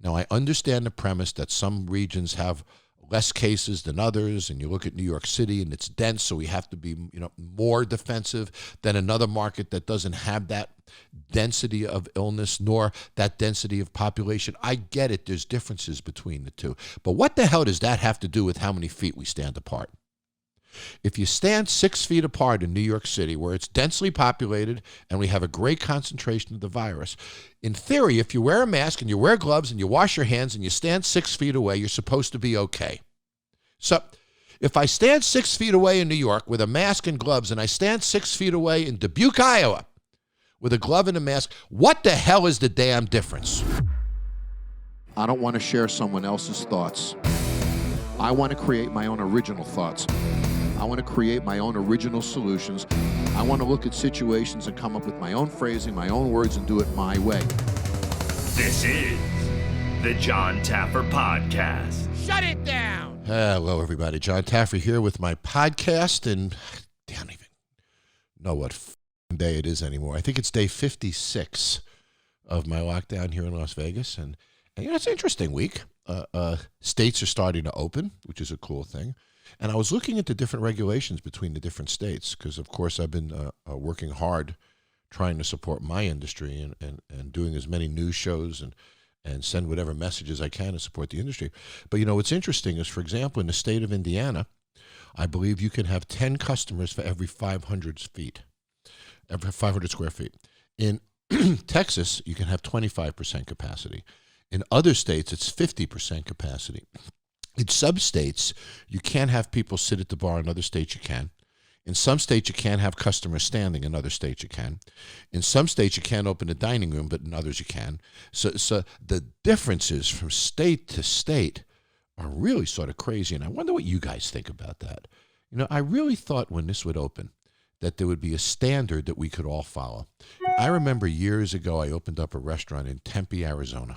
Now, I understand the premise that some regions have less cases than others, and you look at New York City and it's dense, so we have to be, more defensive than another market that doesn't have that density of illness nor that density of population. I get it. There's differences between the two. But what the hell does that have to do with how many feet we stand apart? If you stand 6 feet apart in New York City, where it's densely populated and we have a great concentration of the virus, in theory, if you wear a mask and you wear gloves and you wash your hands and you stand 6 feet away, you're supposed to be okay. So if I stand 6 feet away in New York with a mask and gloves, and I stand 6 feet away in Dubuque, Iowa, with a glove and a mask, what the hell is the damn difference? I don't want to share someone else's thoughts. I want to create my own original thoughts. I want to create my own original solutions. I want to look at situations and come up with my own phrasing, my own words, and do it my way. This is the Jon Taffer Podcast. Shut it down! Hello, everybody. Jon Taffer here with my podcast, and I don't even know what day it is anymore. I think it's day 56 of my lockdown here in Las Vegas, and it's an interesting week. States are starting to open, which is a cool thing. And I was looking at the different regulations between the different states because, of course, I've been working hard trying to support my industry and doing as many news shows and send whatever messages I can to support the industry. But, what's interesting is, for example, in the state of Indiana, I believe you can have 10 customers for every 500 feet, every 500 square feet. In Texas, you can have 25% capacity. In other states, it's 50% capacity. In some states, you can't have people sit at the bar. In other states, you can. In some states, you can't have customers standing. In other states, you can. In some states, you can't open a dining room, but in others, you can. So the differences from state to state are really sort of crazy, and I wonder what you guys think about that. I really thought when this would open that there would be a standard that we could all follow. I remember years ago, I opened up a restaurant in Tempe, Arizona.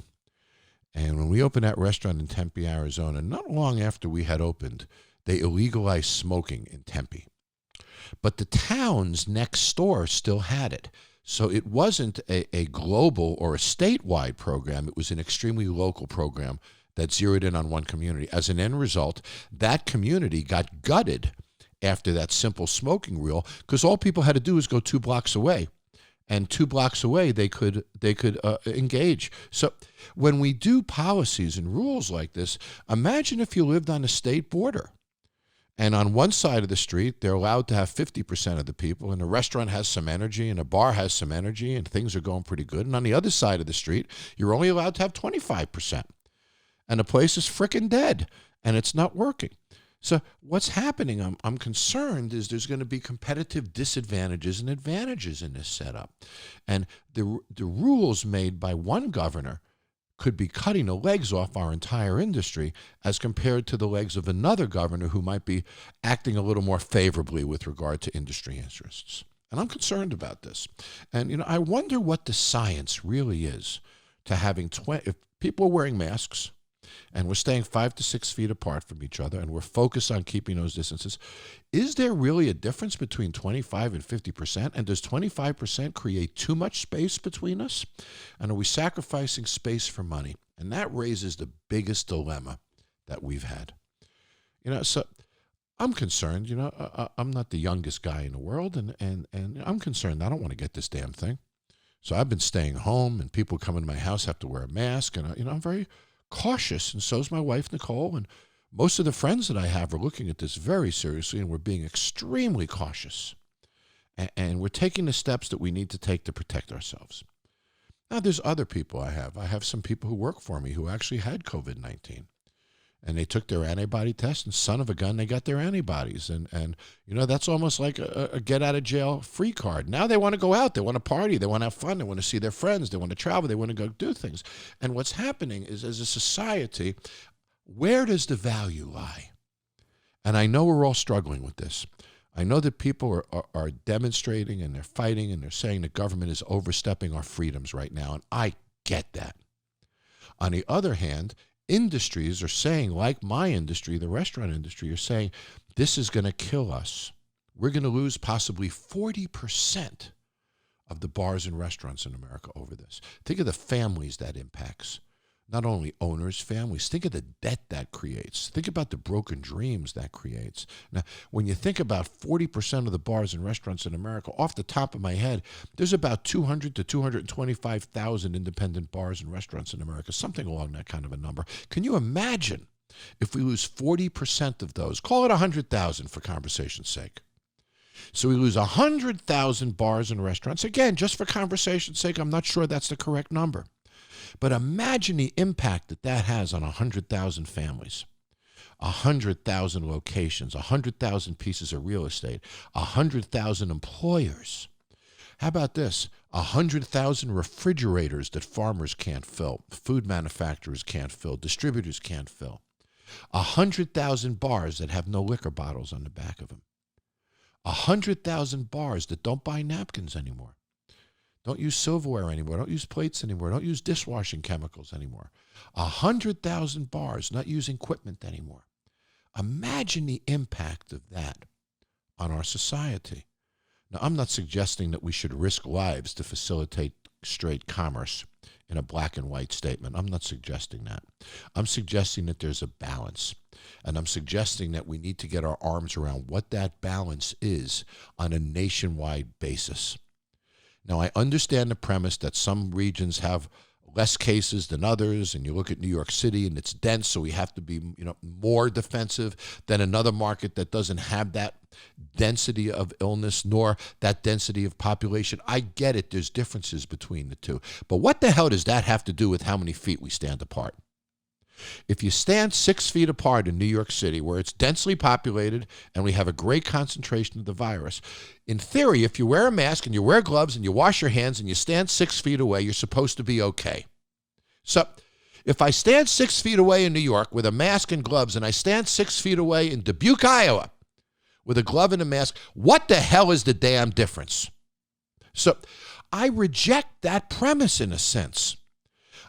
And when we opened that restaurant in Tempe, Arizona, not long after we had opened, they illegalized smoking in Tempe. But the towns next door still had it. So it wasn't a global or a statewide program. It was an extremely local program that zeroed in on one community. As an end result, that community got gutted after that simple smoking rule because all people had to do was go 2 blocks away. And 2 blocks away, they could engage. So when we do policies and rules like this, imagine if you lived on a state border. And on one side of the street, they're allowed to have 50% of the people, and a restaurant has some energy, and a bar has some energy, and things are going pretty good. And on the other side of the street, you're only allowed to have 25%. And the place is frickin' dead, and it's not working. So what's happening, I'm concerned, is there's going to be competitive disadvantages and advantages in this setup. And the rules made by one governor could be cutting the legs off our entire industry as compared to the legs of another governor who might be acting a little more favorably with regard to industry interests. And I'm concerned about this. And, I wonder what the science really is to having if people are wearing masks, and we're staying 5 to 6 feet apart from each other, and we're focused on keeping those distances, is there really a difference between 25 and 50%? And does 25% create too much space between us? And are we sacrificing space for money? And that raises the biggest dilemma that we've had. So I'm concerned. I'm not the youngest guy in the world, and I'm concerned. I don't want to get this damn thing. So I've been staying home, and people come into my house have to wear a mask, and I'm very cautious, and so is my wife, Nicole, and most of the friends that I have are looking at this very seriously, and we're being extremely cautious. And we're taking the steps that we need to take to protect ourselves. Now, there's other people I have. I have some people who work for me who actually had COVID-19, and they took their antibody test, and son of a gun, they got their antibodies. And that's almost like a get-out-of-jail-free card. Now they want to go out. They want to party. They want to have fun. They want to see their friends. They want to travel. They want to go do things. And what's happening is, as a society, where does the value lie? And I know we're all struggling with this. I know that people are demonstrating, and they're fighting, and they're saying the government is overstepping our freedoms right now, and I get that. On the other hand, industries are saying, like my industry, the restaurant industry, are saying, this is going to kill us. We're going to lose possibly 40% of the bars and restaurants in America over this. Think of the families that impacts. Not only owners, families. Think of the debt that creates. Think about the broken dreams that creates. Now, when you think about 40% of the bars and restaurants in America, off the top of my head, there's about 200 to 225,000 independent bars and restaurants in America, something along that kind of a number. Can you imagine if we lose 40% of those? Call it 100,000 for conversation's sake. So we lose 100,000 bars and restaurants. Again, just for conversation's sake, I'm not sure that's the correct number. But imagine the impact that that has on 100,000 families, 100,000 locations, 100,000 pieces of real estate, 100,000 employers. How about this? 100,000 refrigerators that farmers can't fill, food manufacturers can't fill, distributors can't fill. 100,000 bars that have no liquor bottles on the back of them. 100,000 bars that don't buy napkins anymore. Don't use silverware anymore. Don't use plates anymore. Don't use dishwashing chemicals anymore. 100,000 bars not using equipment anymore. Imagine the impact of that on our society. Now, I'm not suggesting that we should risk lives to facilitate straight commerce in a black and white statement. I'm not suggesting that. I'm suggesting that there's a balance. And I'm suggesting that we need to get our arms around what that balance is on a nationwide basis. Now, I understand the premise that some regions have less cases than others, and you look at New York City and it's dense, so we have to be, more defensive than another market that doesn't have that density of illness nor that density of population. I get it. There's differences between the two. But what the hell does that have to do with how many feet we stand apart? If you stand 6 feet apart in New York City, where it's densely populated and we have a great concentration of the virus, in theory, if you wear a mask and you wear gloves and you wash your hands and you stand 6 feet away, you're supposed to be okay. So if I stand 6 feet away in New York with a mask and gloves and I stand 6 feet away in Dubuque, Iowa with a glove and a mask, what the hell is the damn difference? So I reject that premise in a sense.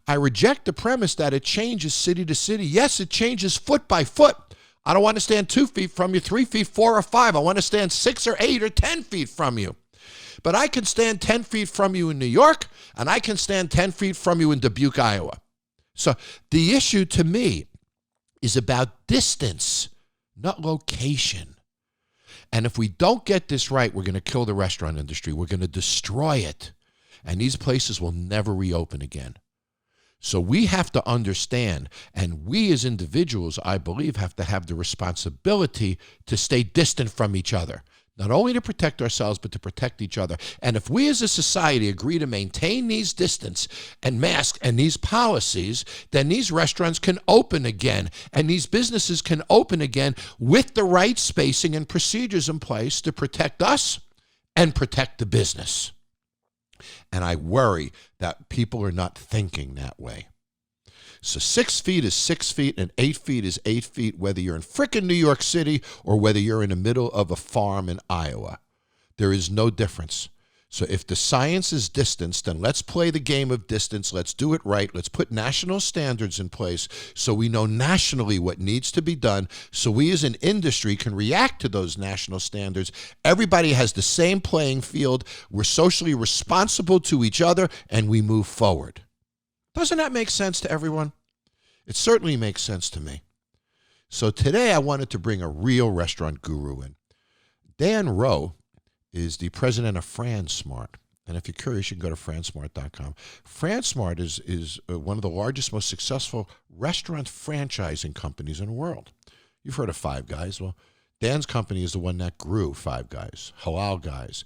I reject the premise that it changes city to city. Yes, it changes foot by foot. I don't want to stand 2 feet from you, 3 feet, 4 or 5. I want to stand 6 or 8 or 10 feet from you. But I can stand 10 feet from you in New York, and I can stand 10 feet from you in Dubuque, Iowa. So the issue to me is about distance, not location. And if we don't get this right, we're going to kill the restaurant industry. We're going to destroy it. And these places will never reopen again. So we have to understand, and we as individuals, I believe, have to have the responsibility to stay distant from each other, not only to protect ourselves, but to protect each other. And if we as a society agree to maintain these distance and masks and these policies, then these restaurants can open again, and these businesses can open again with the right spacing and procedures in place to protect us and protect the business. And I worry that people are not thinking that way. So 6 feet is 6 feet and 8 feet is 8 feet, whether you're in frickin' New York City or whether you're in the middle of a farm in Iowa. There is no difference. So if the science is distance, then let's play the game of distance. Let's do it right. Let's put national standards in place so we know nationally what needs to be done, so we as an industry can react to those national standards. Everybody has the same playing field. We're socially responsible to each other, and we move forward. Doesn't that make sense to everyone? It certainly makes sense to me. So today I wanted to bring a real restaurant guru in. Dan Rowe is the president of Fransmart. And if you're curious, you can go to fransmart.com. Fransmart is one of the largest, most successful restaurant franchising companies in the world. You've heard of Five Guys. Well, Dan's company is the one that grew Five Guys, Halal Guys,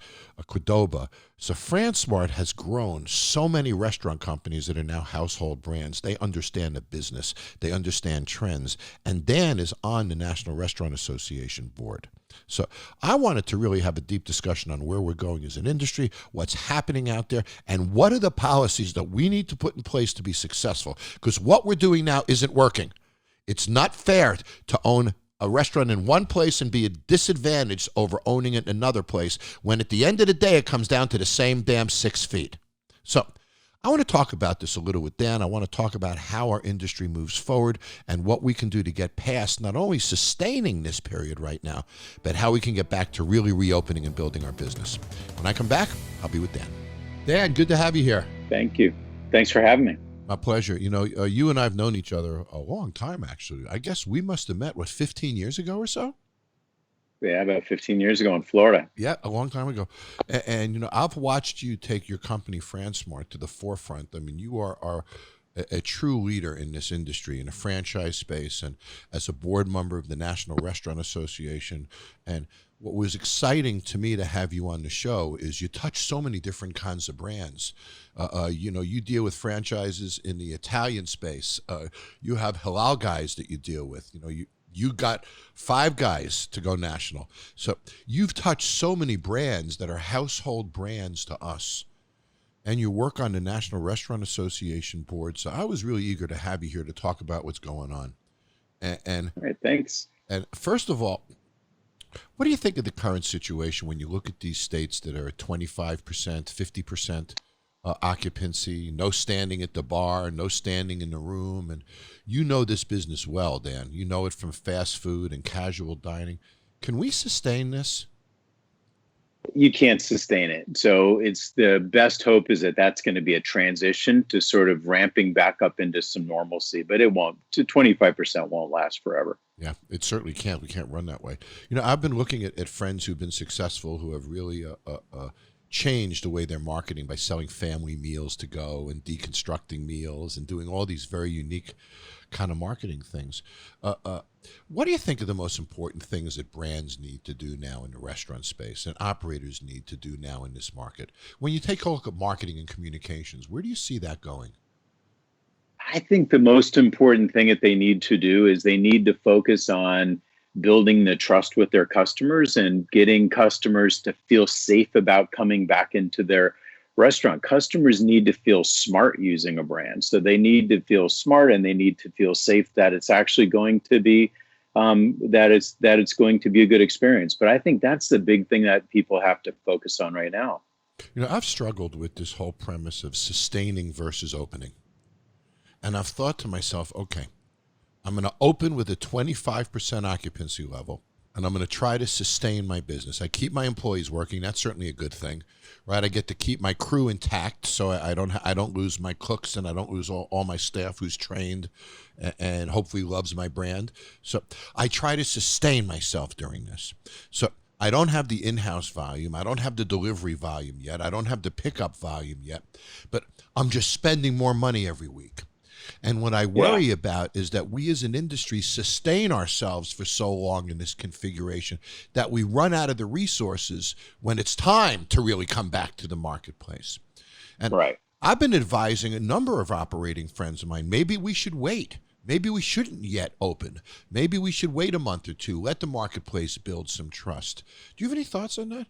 QDOBA. So Fransmart has grown so many restaurant companies that are now household brands. They understand the business. They understand trends. And Dan is on the National Restaurant Association board. So I wanted to really have a deep discussion on where we're going as an industry, what's happening out there, and what are the policies that we need to put in place to be successful. Because what we're doing now isn't working. It's not fair to own a restaurant in one place and be a disadvantage over owning it in another place when at the end of the day it comes down to the same damn 6 feet. So I want to talk about this a little with Dan. I want to talk about how our industry moves forward and what we can do to get past not only sustaining this period right now, but how we can get back to really reopening and building our business. When I come back, I'll be with Dan. Dan, good to have you here. Thank you. Thanks for having me. My pleasure. You know, you and I have known each other a long time, actually. I guess we must have met, 15 years ago or so? Yeah, about 15 years ago in Florida. Yeah, a long time ago. And you know, I've watched you take your company, Fransmart, to the forefront. I mean, you are a true leader in this industry, in the franchise space, and as a board member of the National Restaurant Association. And what was exciting to me to have you on the show is you touch so many different kinds of brands. You know, you deal with franchises in the Italian space. You have Halal Guys that you deal with. You know, you got Five Guys to go national. So you've touched so many brands that are household brands to us. And you work on the National Restaurant Association board. So I was really eager to have you here to talk about what's going on. And all right, thanks. And first of all, what do you think of the current situation when you look at these states that are at 25%, 50% occupancy, no standing at the bar, no standing in the room? And you know this business well, Dan. You know it from fast food and casual dining. Can we sustain this? You can't sustain it. So it's the best hope is that that's going to be a transition to sort of ramping back up into some normalcy, but it won't. To 25% won't last forever. Yeah, it certainly can't. We can't run that way. You know, I've been looking at friends who've been successful, who have really changed the way they're marketing by selling family meals to go and deconstructing meals and doing all these very unique kind of marketing things. What do you think are the most important things that brands need to do now in the restaurant space and operators need to do now in this market? When you take a look at marketing and communications, where do you see that going? I think the most important thing that they need to do is they need to focus on building the trust with their customers and getting customers to feel safe about coming back into their restaurant. Customers need to feel smart using a brand. So they need to feel smart and they need to feel safe that it's actually going to be that it's going to be a good experience. But I think that's the big thing that people have to focus on right now. You know, I've struggled with this whole premise of sustaining versus opening. And I've thought to myself, okay, I'm going to open with a 25% occupancy level, and I'm going to try to sustain my business. I keep my employees working. That's certainly a good thing, right? I get to keep my crew intact, so I don't lose my cooks and I don't lose all my staff who's trained and hopefully loves my brand. So I try to sustain myself during this. So I don't have the in-house volume. I don't have the delivery volume yet. I don't have the pickup volume yet, but I'm just spending more money every week. And what I worry about is that we as an industry sustain ourselves for so long in this configuration that we run out of the resources when it's time to really come back to the marketplace. And I've been advising a number of operating friends of mine, maybe we should wait. Maybe we shouldn't yet open. Maybe we should wait a month or two, let the marketplace build some trust. Do you have any thoughts on that?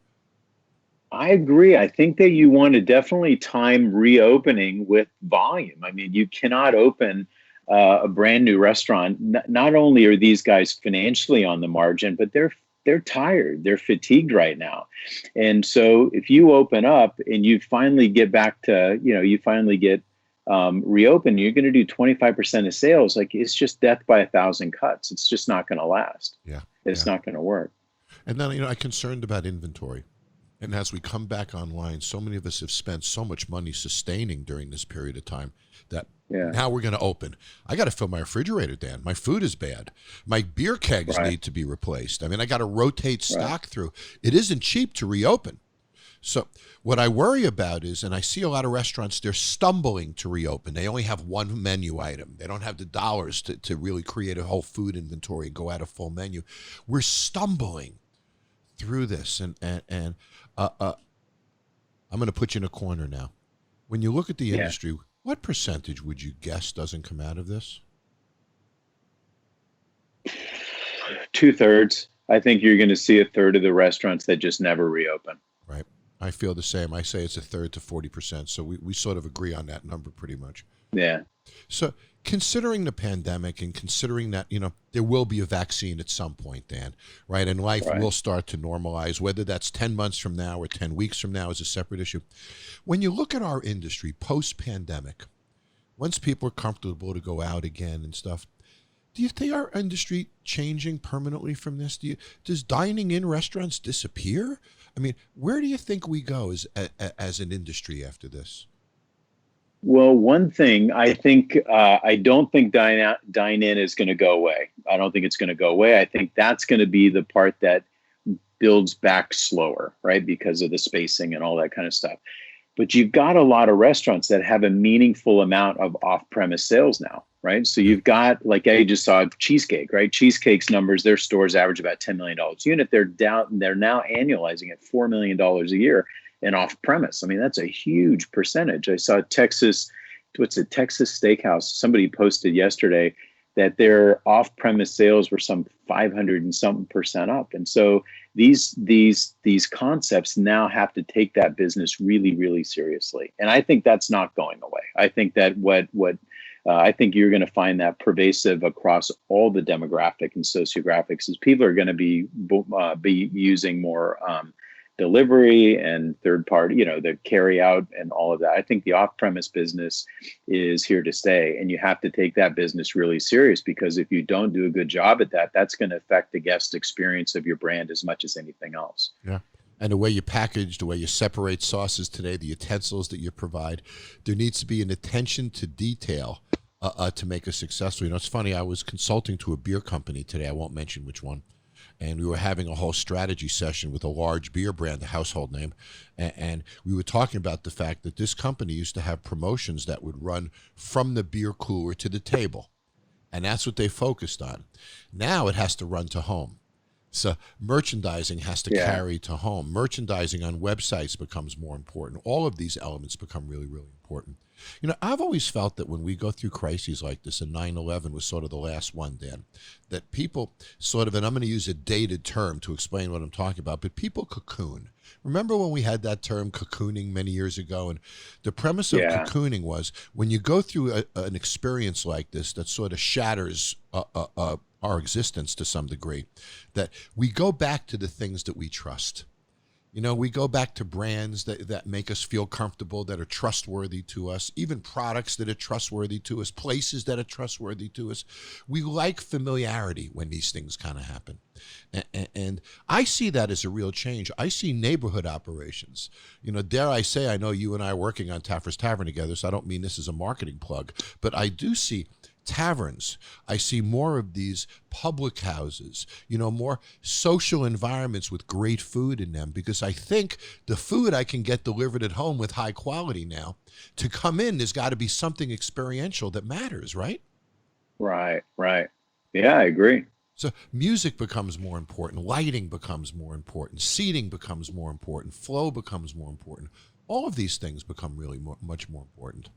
I agree. I think that you want to definitely time reopening with volume. I mean, you cannot open a brand new restaurant. Not only are these guys financially on the margin, but they're tired. They're fatigued right now. And so if you open up and you finally get back to, you finally get reopen, you're going to do 25% of sales. Like it's just death by 1,000 cuts. It's just not going to last. Yeah. It's not going to work. And then, I'm concerned about inventory. And as we come back online, so many of us have spent so much money sustaining during this period of time that now we're going to open. I got to fill my refrigerator, Dan. My food is bad. My beer kegs need to be replaced. I mean, I got to rotate stock through. It isn't cheap to reopen. So what I worry about is, and I see a lot of restaurants, they're stumbling to reopen. They only have one menu item. They don't have the dollars to really create a whole food inventory and go at a full menu. We're stumbling through this. And I'm going to put you in a corner now. When you look at the industry, what percentage would you guess doesn't come out of this? 2/3. I think you're going to see 1/3 of the restaurants that just never reopen. Right. I feel the same. I say it's 1/3 to 40%. So we sort of agree on that number pretty much. Yeah. So considering the pandemic and considering that, there will be a vaccine at some point, Dan, right? And life will start to normalize, whether that's 10 months from now or 10 weeks from now is a separate issue. When you look at our industry post-pandemic, once people are comfortable to go out again and stuff, do you think our industry changing permanently from this? Does dining in restaurants disappear? I mean, where do you think we go as an industry after this? Well, one thing I think, I don't think dine in is going to go away. I don't think it's going to go away. I think that's going to be the part that builds back slower, right? Because of the spacing and all that kind of stuff. But you've got a lot of restaurants that have a meaningful amount of off-premise sales now, right? So you've got, like I just saw Cheesecake, right? Cheesecake's numbers, their stores average about $10 million a unit. They're now annualizing at $4 million a year in off-premise. I mean, that's a huge percentage. I saw Texas Steakhouse. Somebody posted yesterday that their off-premise sales were some 500 and something percent up. And so these concepts now have to take that business really, really seriously. And I think that's not going away. I think that I think you're going to find that pervasive across all the demographic and sociographics, as people are going to be using more delivery and third party, the carry out and all of that. I think the off-premise business is here to stay, and you have to take that business really serious, because if you don't do a good job at that, that's going to affect the guest experience of your brand as much as anything else. Yeah. And the way you package, the way you separate sauces today, the utensils that you provide, there needs to be an attention to detail to make us successful. It's funny, I was consulting to a beer company today, I won't mention which one, and we were having a whole strategy session with a large beer brand, a household name, and we were talking about the fact that this company used to have promotions that would run from the beer cooler to the table, and that's what they focused on. Now it has to run to home. So merchandising has to carry to home. Merchandising on websites becomes more important. All of these elements become really, really important. I've always felt that when we go through crises like this, and 9/11 was sort of the last one, Dan, that people sort of, and I'm going to use a dated term to explain what I'm talking about, but people cocoon. Remember when we had that term cocooning many years ago? And the premise of cocooning was when you go through an experience like this that sort of shatters our existence to some degree, that we go back to the things that we trust. We go back to brands that make us feel comfortable, that are trustworthy to us, even products that are trustworthy to us, places that are trustworthy to us. We like familiarity when these things kind of happen. And I see that as a real change. I see neighborhood operations. Dare I say, I know you and I are working on Taffer's Tavern together, so I don't mean this as a marketing plug, but I do see taverns. I see more of these public houses, more social environments with great food in them, because I think the food I can get delivered at home with high quality now. To come in, there's got to be something experiential that matters, right? Right. Yeah, I agree. So music becomes more important, lighting becomes more important, seating becomes more important, flow becomes more important. All of these things become really much more important.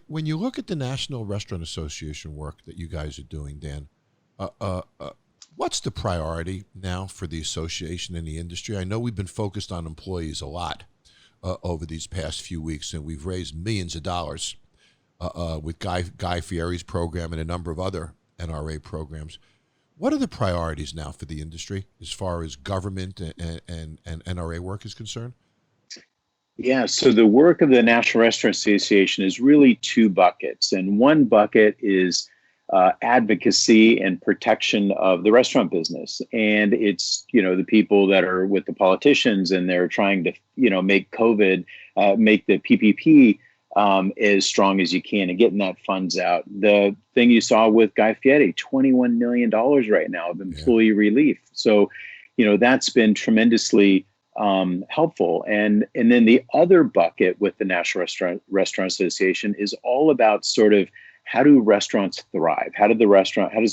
When you look at the National Restaurant Association work that you guys are doing, Dan, what's the priority now for the association and the industry? I know we've been focused on employees a lot over these past few weeks, and we've raised millions of dollars with Guy Fieri's program and a number of other NRA programs. What are the priorities now for the industry as far as government and NRA work is concerned? Yeah, so the work of the National Restaurant Association is really two buckets. And one bucket is advocacy and protection of the restaurant business. And it's, the people that are with the politicians, and they're trying to, make make the PPP as strong as you can and getting that funds out. The thing you saw with Guy Fieri, $21 million right now of employee relief. So, that's been tremendously helpful. And then the other bucket with the National Restaurant Association is all about sort of how do restaurants thrive? How does the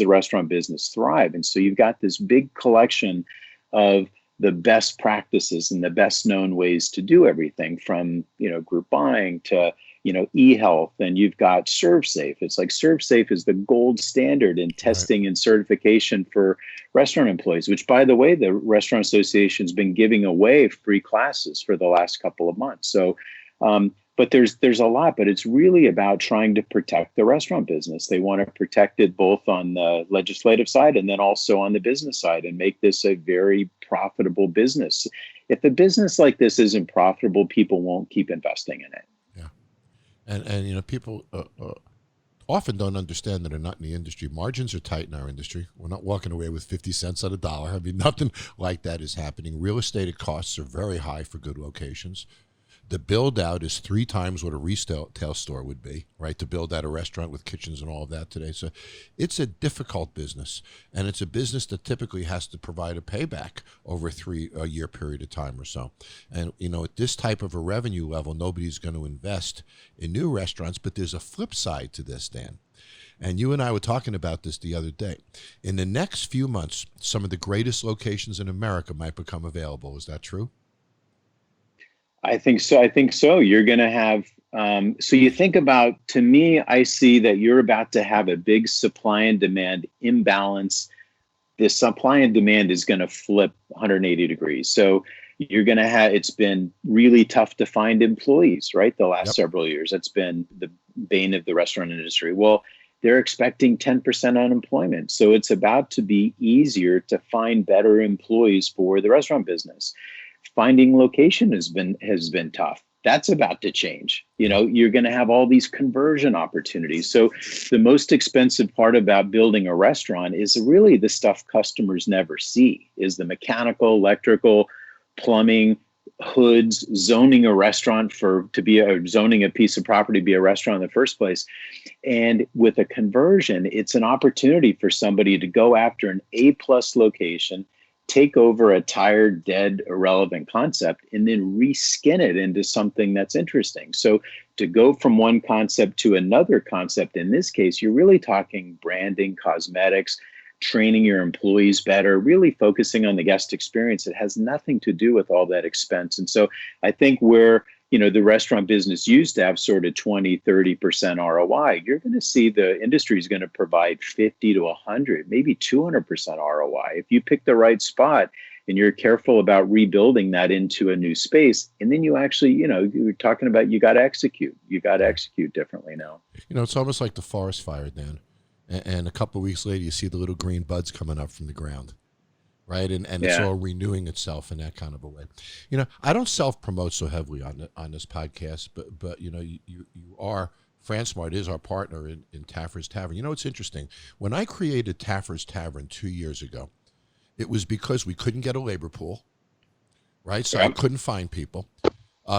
restaurant business thrive? And so you've got this big collection of the best practices and the best known ways to do everything, from, group buying to, e-health, and you've got ServSafe. It's like ServSafe is the gold standard in testing and certification for restaurant employees, which, by the way, the Restaurant Association has been giving away free classes for the last couple of months. So, but there's a lot, but it's really about trying to protect the restaurant business. They want to protect it both on the legislative side and then also on the business side, and make this a very profitable business. If a business like this isn't profitable, people won't keep investing in it. Yeah. And people often don't understand that they're not in the industry. Margins are tight in our industry. We're not walking away with 50 cents on a dollar. I mean, nothing like that is happening. Real estate costs are very high for good locations. The build out is 3 times what a retail store would be, right? To build out a restaurant with kitchens and all of that today. So it's a difficult business, and it's a business that typically has to provide a payback over a year period of time or so. And, at this type of a revenue level, nobody's going to invest in new restaurants, but there's a flip side to this, Dan. And you and I were talking about this the other day. In the next few months, some of the greatest locations in America might become available. Is that true? I think so. You're going to have, so you think about, to me, I see that you're about to have a big supply and demand imbalance. The supply and demand is going to flip 180 degrees. So you're going to have, it's been really tough to find employees, right? The last several years, that's been the bane of the restaurant industry. Well, they're expecting 10% unemployment. So it's about to be easier to find better employees for the restaurant business. Finding location has been tough. That's about to change. You're going to have all these conversion opportunities. So the most expensive part about building a restaurant is really the stuff customers never see, is the mechanical, electrical, plumbing, hoods, zoning a restaurant zoning a piece of property to be a restaurant in the first place. And with a conversion, it's an opportunity for somebody to go after an A+ location, take over a tired, dead, irrelevant concept, and then reskin it into something that's interesting. So to go from one concept to another concept, in this case, you're really talking branding, cosmetics, training your employees better, really focusing on the guest experience. It has nothing to do with all that expense. And so I think where the restaurant business used to have sort of 20, 30% ROI, you're going to see the industry is going to provide 50 to 100, maybe 200% ROI. If you pick the right spot and you're careful about rebuilding that into a new space, and then you actually, you're talking about, you got to execute differently now. It's almost like the forest fire, Dan. And a couple of weeks later, you see the little green buds coming up from the ground. Right. And it's all renewing itself in that kind of a way. I don't self-promote so heavily on this podcast, but you are, Fransmart is our partner in Taffer's Tavern. It's interesting. When I created Taffer's Tavern 2 years ago, it was because we couldn't get a labor pool, right? So I couldn't find people.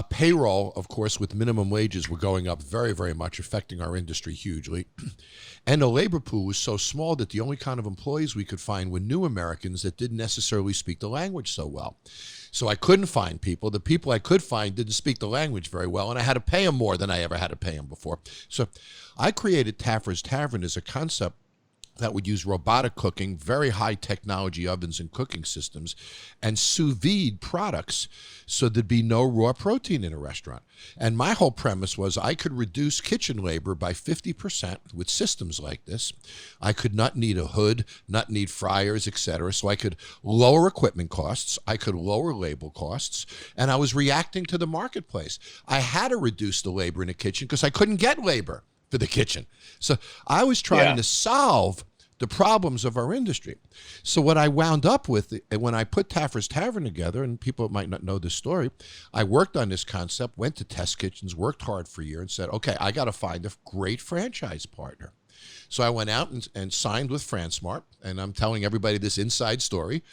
Payroll, of course, with minimum wages were going up very, very much, affecting our industry hugely. And the labor pool was so small that the only kind of employees we could find were new Americans that didn't necessarily speak the language so well. So I couldn't find people. The people I could find didn't speak the language very well, and I had to pay them more than I ever had to pay them before. So I created Taffer's Tavern as a concept that would use robotic cooking, very high technology ovens and cooking systems, and sous vide products so there'd be no raw protein in a restaurant. And my whole premise was I could reduce kitchen labor by 50% with systems like this. I could not need a hood, not need fryers, etc. So I could lower equipment costs, I could lower labor costs, and I was reacting to the marketplace. I had to reduce the labor in the kitchen because I couldn't get labor for the kitchen. So I was trying to solve the problems of our industry. So what I wound up with, when I put Taffer's Tavern together, and people might not know this story, I worked on this concept, went to test kitchens, worked hard for a year, and said, okay, I got to find a great franchise partner. So I went out and signed with Fransmart, and I'm telling everybody this inside story.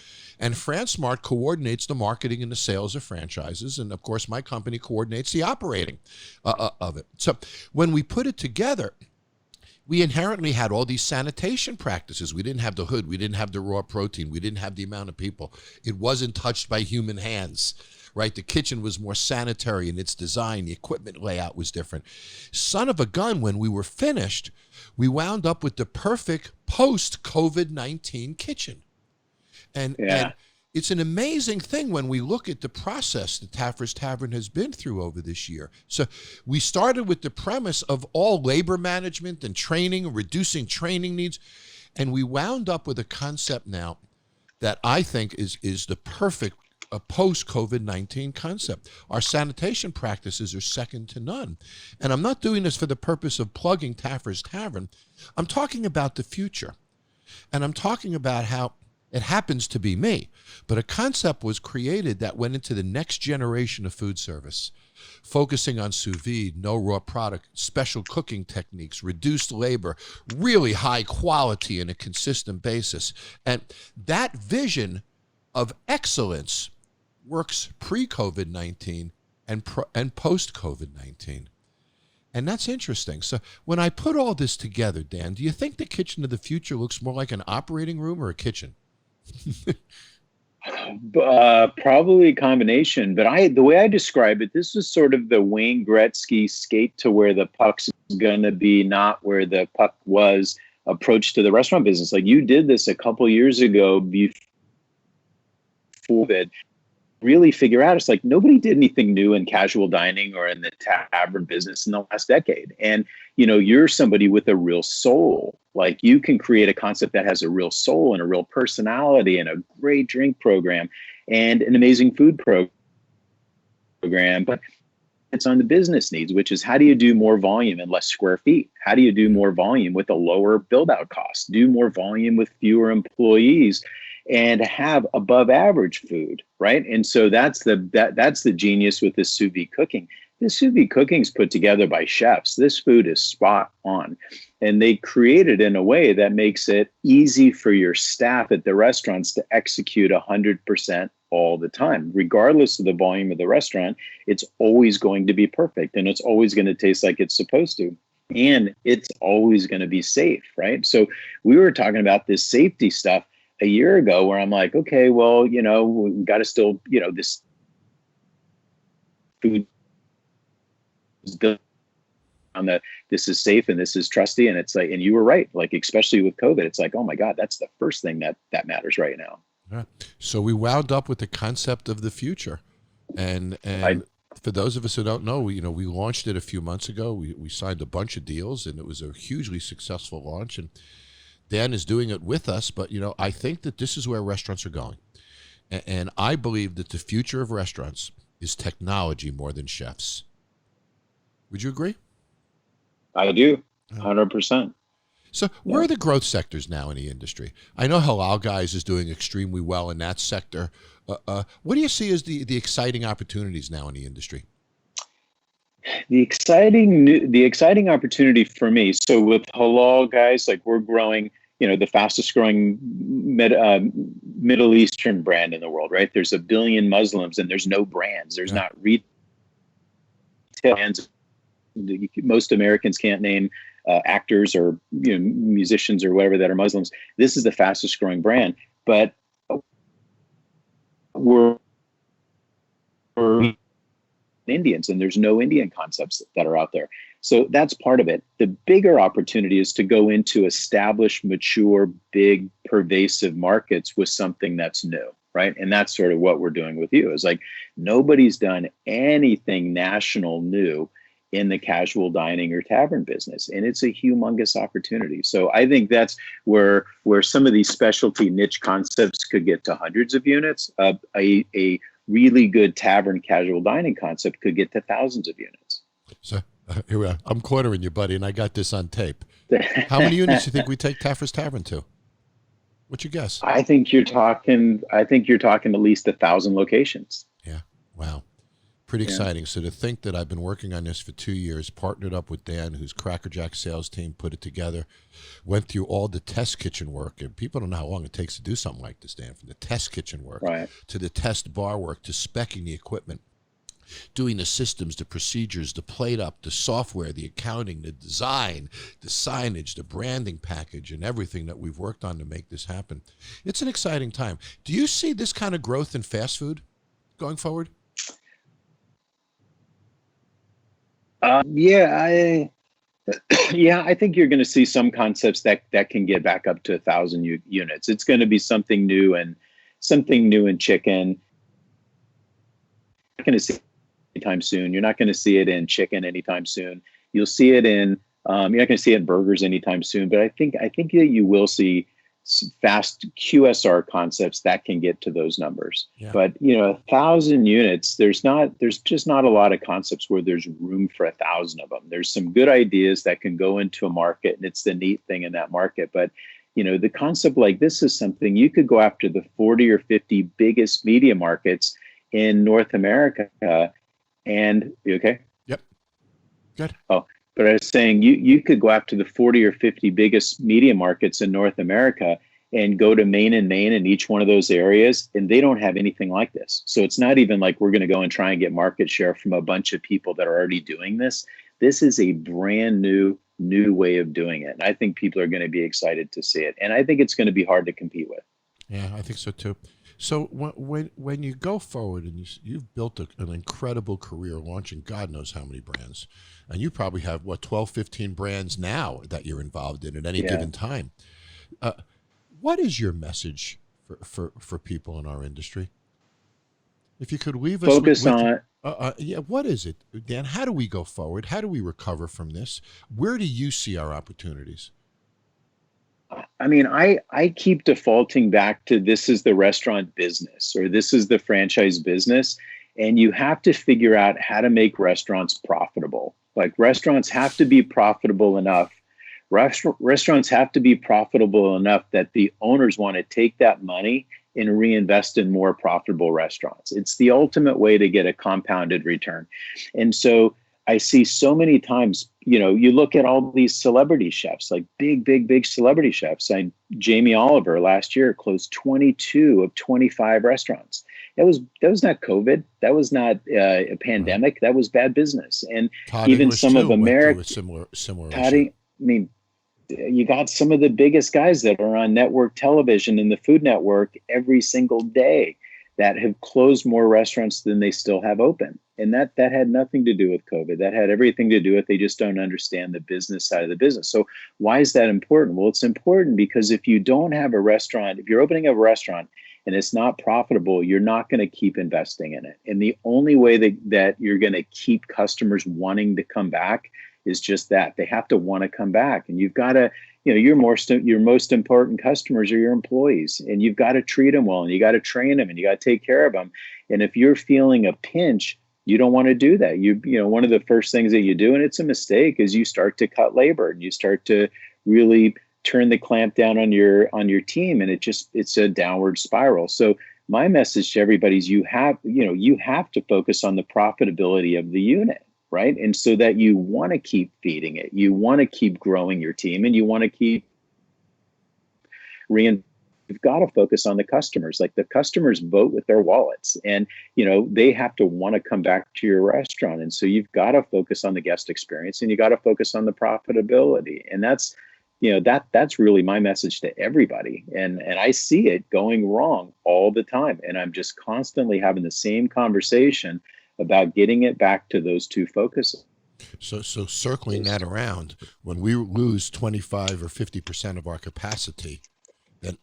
And Fransmart coordinates the marketing and the sales of franchises, and of course my company coordinates the operating of it. So when we put it together, we inherently had all these sanitation practices. We didn't have the hood, we didn't have the raw protein, we didn't have the amount of people. It wasn't touched by human hands. Right, the kitchen was more sanitary in its design. The equipment layout was different. Son of a gun, when we were finished, we wound up with the perfect post-COVID-19 kitchen. And it's an amazing thing when we look at the process that Taffer's Tavern has been through over this year. So we started with the premise of all labor management and training, reducing training needs, and we wound up with a concept now that I think is the perfect a post-COVID-19 concept. Our sanitation practices are second to none. And I'm not doing this for the purpose of plugging Taffer's Tavern. I'm talking about the future. And I'm talking about how it happens to be me. But a concept was created that went into the next generation of food service, focusing on sous vide, no raw product, special cooking techniques, reduced labor, really high quality on a consistent basis. And that vision of excellence works pre-COVID-19 and post COVID-19. And that's interesting. So when I put all this together, Dan, do you think the kitchen of the future looks more like an operating room or a kitchen? Probably a combination, but the way I describe it, this is sort of the Wayne Gretzky skate to where the puck's going to be, not where the puck was approach to the restaurant business. Like you did this a couple years ago before that. Really figure out, it's like nobody did anything new in casual dining or in the tavern business in the last decade. And, you're somebody with a real soul. Like you can create a concept that has a real soul and a real personality and a great drink program and an amazing food program. But it's on the business needs, which is how do you do more volume in less square feet? How do you do more volume with a lower build out cost? Do more volume with fewer employees and have above average food, right? And so that's the genius with this sous vide cooking. This sous vide cooking is put together by chefs. This food is spot on. And they create it in a way that makes it easy for your staff at the restaurants to execute 100% all the time. Regardless of the volume of the restaurant, it's always going to be perfect and it's always going to taste like it's supposed to. And it's always going to be safe, right? So we were talking about this safety stuff a year ago where I'm like, okay, well, we got to still, this food is built on this is safe and this is trusty. And it's like, and you were right, like, especially with COVID, it's like, oh my God, that's the first thing that matters right now. Yeah. So we wound up with the concept of the future. And for those of us who don't know, we launched it a few months ago. We signed a bunch of deals and it was a hugely successful launch. And Dan is doing it with us, but I think that this is where restaurants are going. And I believe that the future of restaurants is technology more than chefs. Would you agree? I do, 100%. So where are the growth sectors now in the industry? I know Halal Guys is doing extremely well in that sector. What do you see as the exciting opportunities now in the industry? The exciting opportunity for me. So with Halal Guys, like we're growing, the fastest growing Middle Eastern brand in the world, right? There's 1 billion Muslims and there's no brands. There's not retail brands. Most Americans can't name actors or musicians or whatever that are Muslims. This is the fastest growing brand, but we're Indians and there's no Indian concepts that are out there. So that's part of it. The bigger opportunity is to go into established, mature, big, pervasive markets with something that's new, right? And that's sort of what we're doing with you. Is like nobody's done anything national new in the casual dining or tavern business. And it's a humongous opportunity. So I think that's where some of these specialty niche concepts could get to hundreds of units. A really good tavern casual dining concept could get to thousands of units. So here we are. I'm cornering you, buddy, and I got this on tape. How many units do you think we take Taffer's Tavern to? What's your guess? I think you're talking at least 1,000 locations. Yeah. Wow. Pretty exciting. So to think that I've been working on this for 2 years, partnered up with Dan, whose Cracker Jack sales team put it together, went through all the test kitchen work. And people don't know how long it takes to do something like this, Dan, from the test kitchen work to the test bar work to speccing the equipment, doing the systems, the procedures, the plate up, the software, the accounting, the design, the signage, the branding package, and everything that we've worked on to make this happen. It's an exciting time. Do you see this kind of growth in fast food going forward? I think you're going to see some concepts that can get back up to 1,000 units. It's going to be something new in chicken. You're not going to see it anytime soon. You're not going to see it in chicken anytime soon. You'll see it in. You're not going to see it in burgers anytime soon. But I think that you will see fast QSR concepts that can get to those numbers. Yeah. But 1,000 units, there's just not a lot of concepts where there's room for 1,000 of them. There's some good ideas that can go into a market, and it's the neat thing in that market. But the concept like this is something you could go after the 40 or 50 biggest media markets in North America. And you okay? Yep. Good. Oh. But I was saying you could go after the 40 or 50 biggest media markets in North America and go to Main and Main in each one of those areas, and they don't have anything like this. So it's not even like we're going to go and try and get market share from a bunch of people that are already doing this. This is a brand new way of doing it. And I think people are going to be excited to see it. And I think it's going to be hard to compete with. Yeah, I think so too. So when you go forward and you've built an incredible career launching God knows how many brands, and you probably have, 12, 15 brands now that you're involved in at any given time. What is your message for people in our industry? If you could leave us focus on what is it, Dan? How do we go forward? How do we recover from this? Where do you see our opportunities? I mean, I keep defaulting back to this is the restaurant business or this is the franchise business. And you have to figure out how to make restaurants profitable. Like restaurants have to be profitable enough. Restaurants have to be profitable enough that the owners want to take that money and reinvest in more profitable restaurants. It's the ultimate way to get a compounded return. And so I see so many times, you look at all these celebrity chefs, like big celebrity chefs. Jamie Oliver last year closed 22 of 25 restaurants. That was not COVID. That was not a pandemic. Right. That was bad business. And Todd even English some of America, similar. Todd, I mean, you got some of the biggest guys that are on network television and the Food Network every single day that have closed more restaurants than they still have open. And that had nothing to do with COVID. That had everything to do with they just don't understand the business side of the business. So why is that important? Well, it's important because if you don't have a restaurant, if you're opening a restaurant and it's not profitable, you're not going to keep investing in it. And the only way that you're going to keep customers wanting to come back is just that they have to want to come back. And you've got to, your most important customers are your employees, and you've got to treat them well, and you got to train them, and you got to take care of them. And if you're feeling a pinch, you don't want to do that. One of the first things that you do, and it's a mistake, is you start to cut labor and you start to really turn the clamp down on your team, and it's a downward spiral. So my message to everybody is you have to focus on the profitability of the unit. Right. And so that you want to keep feeding it, you want to keep growing your team, and you want to keep you've got to focus on the customers. Like the customers vote with their wallets, and, they have to want to come back to your restaurant. And so you've got to focus on the guest experience, and you got to focus on the profitability. And that's, that's really my message to everybody. And I see it going wrong all the time. And I'm just constantly having the same conversation about getting it back to those two focuses. So circling that around, when we lose 25 or 50% of our capacity, then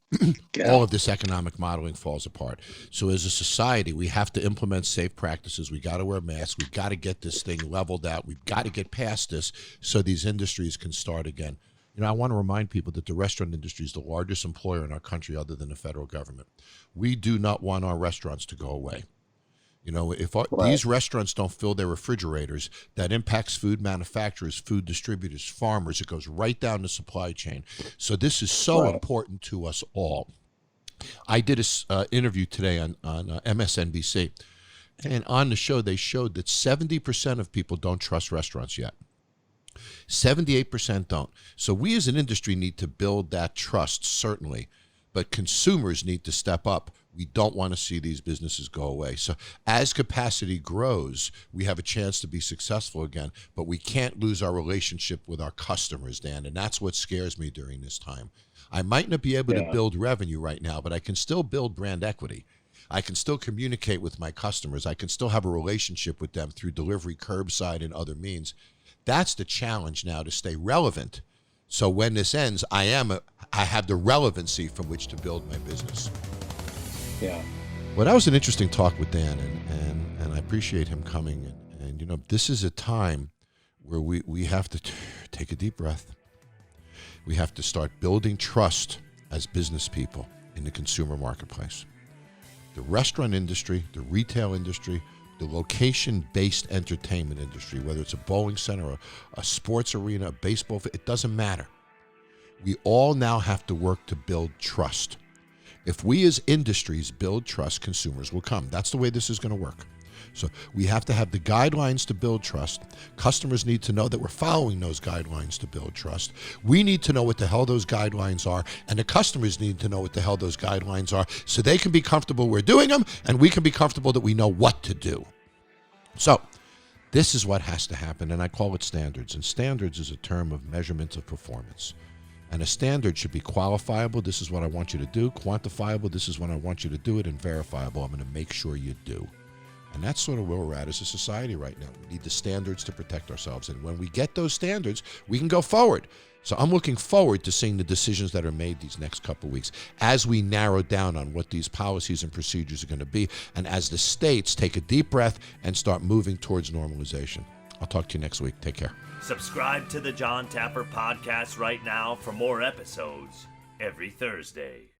all of this economic modeling falls apart. So as a society, we have to implement safe practices. We got to wear masks. We've got to get this thing leveled out. We've got to get past this so these industries can start again. I want to remind people that the restaurant industry is the largest employer in our country other than the federal government. We do not want our restaurants to go away. If these restaurants don't fill their refrigerators, that impacts food manufacturers, food distributors, farmers. It goes right down the supply chain. So this is so important to us all. I did an interview today on MSNBC, and on the show they showed that 70% of people don't trust restaurants yet. 78% don't. So we as an industry need to build that trust, certainly, but consumers need to step up. We don't want to see these businesses go away. So as capacity grows, we have a chance to be successful again, but we can't lose our relationship with our customers, Dan, and that's what scares me during this time. I might not be able to build revenue right now, but I can still build brand equity. I can still communicate with my customers. I can still have a relationship with them through delivery, curbside, and other means. That's the challenge now, to stay relevant. So when this ends, I have the relevancy from which to build my business. Yeah. Well, that was an interesting talk with Dan, and I appreciate him coming. And this is a time where we have to take a deep breath. We have to start building trust as business people in the consumer marketplace. The restaurant industry, the retail industry, the location-based entertainment industry, whether it's a bowling center, a sports arena, a baseball, it doesn't matter. We all now have to work to build trust. If we as industries build trust, consumers will come. That's the way this is going to work. So we have to have the guidelines to build trust. Customers need to know that we're following those guidelines to build trust. We need to know what the hell those guidelines are, and the customers need to know what the hell those guidelines are so they can be comfortable we're doing them, and we can be comfortable that we know what to do. So this is what has to happen, and I call it standards. And standards is a term of measurement of performance. And a standard should be qualifiable. This is what I want you to do. Quantifiable. This is when I want you to do it. And verifiable. I'm going to make sure you do. And that's sort of where we're at as a society right now. We need the standards to protect ourselves. And when we get those standards, we can go forward. So I'm looking forward to seeing the decisions that are made these next couple of weeks as we narrow down on what these policies and procedures are going to be, and as the states take a deep breath and start moving towards normalization. I'll talk to you next week. Take care. Subscribe to the Jon Taffer Podcast right now for more episodes every Thursday.